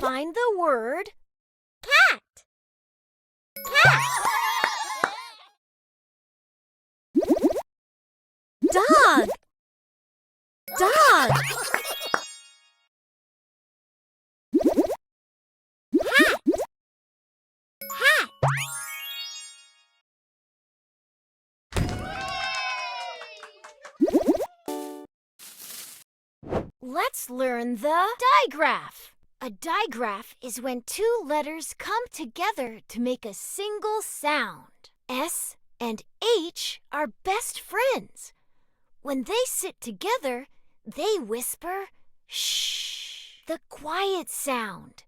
find the word cat. Cat. dog. Dog. Hat. Hat. Let's learn the digraph. A digraph is when two letters come together to make a single sound. S and H are best friends. When they sit together, they whisper, shh, the quiet sound.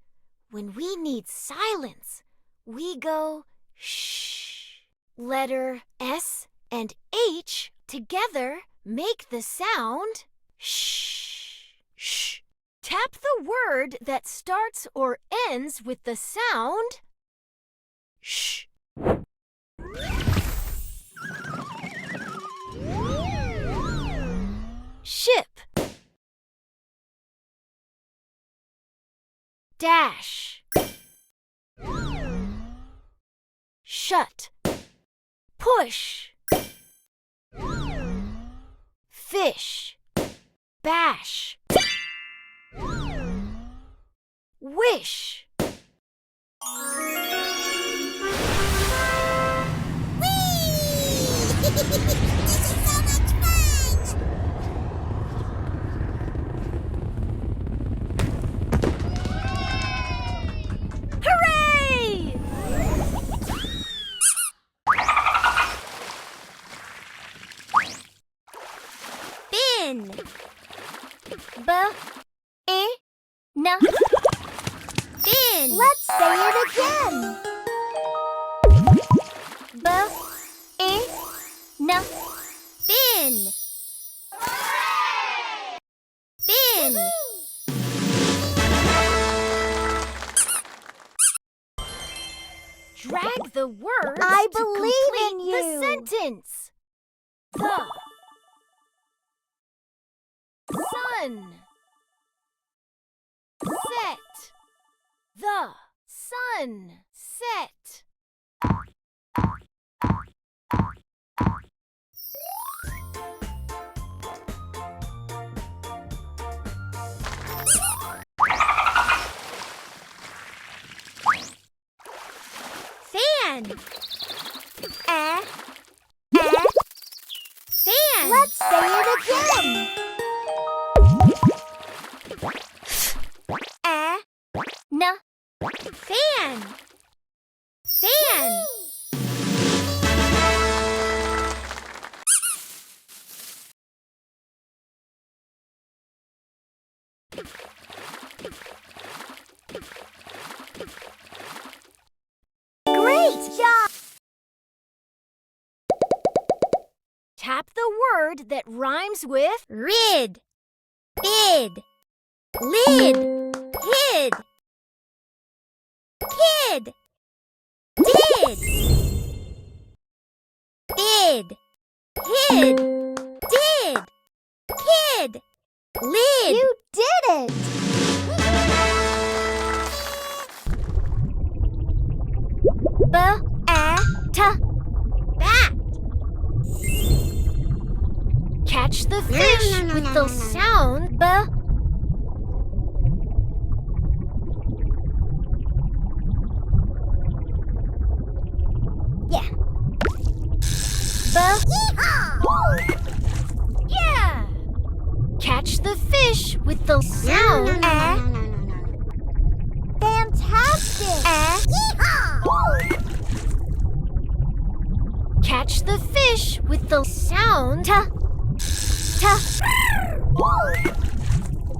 When we need silence, we go, shh. Letter S and H together make the sound, shh, shh. Tap the word that starts or ends with the sound, shh. Ship. Dash. Shut. Push. Fish. Bash. Wish. Hooray! Bin. B-I-N. Bin. Let's say it again. B-I-N. Bin. Bin. Drag the words I to believe complete in the you. sentence. The sun set. The sun set. Fan. Fan. Let's say it again. Fan. Fan. Great job! Tap the word that rhymes with Rid. Bid. Lid. Hid. Kid. Did. Bid. Hid. Did. Kid. Lid. You did it! Bat. Bat. Catch the fish with the sound B. Yeah. Yeah! Catch the fish with the sound Fantastic. Catch the fish with the sound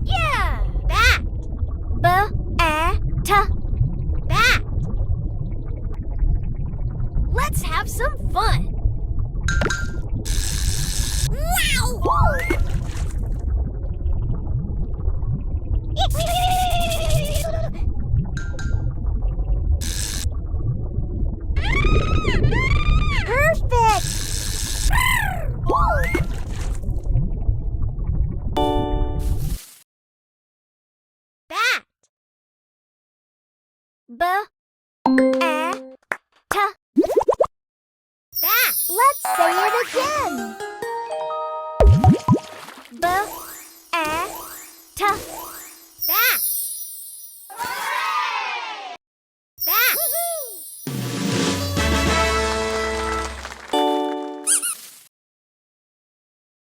Yeah! Bat. Bat. Let's have some fun! B, A, T. Bat. Let's say it again. B, A, T. Bat. Bat.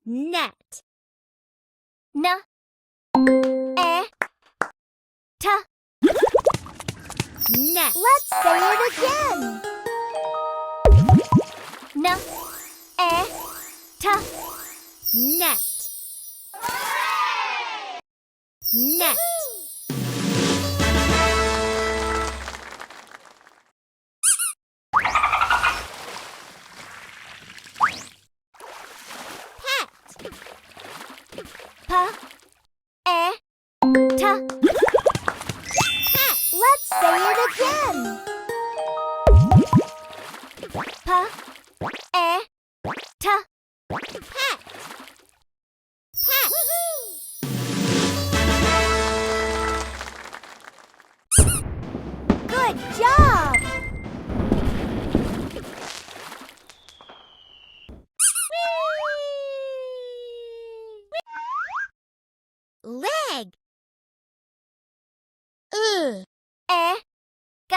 Net. N, E, T. Net. Let's say it again. N, E, T. Net. Net. P, E, T. Pet. Let's say it again. P, E, T. Pet. Pet. Good job. Leg. E, G.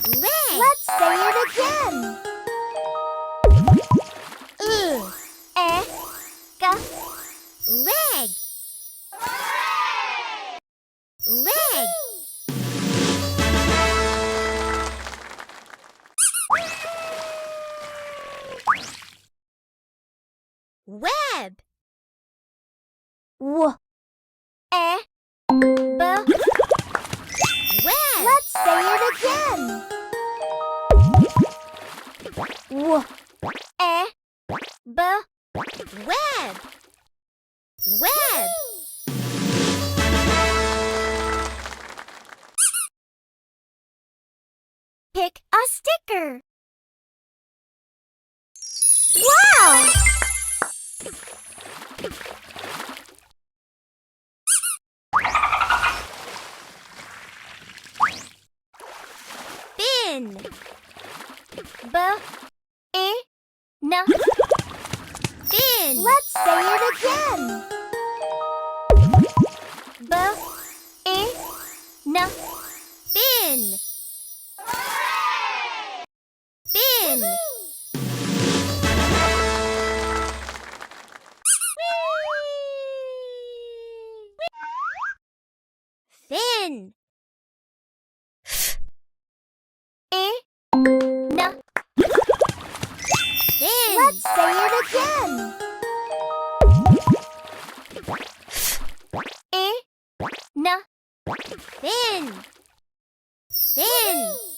Leg. Let's say it again. E, G. Leg. Leg. Web. W, E, B. Web. Let's say it again. W, E, B. Web. Web. Pick a sticker. Wow! Bin. B, I, N. Bin. Let's say it again. B, I, N. Bin. Bin. Fin. I, N. Fin. Let's say it again. I, N. Fin. Fin.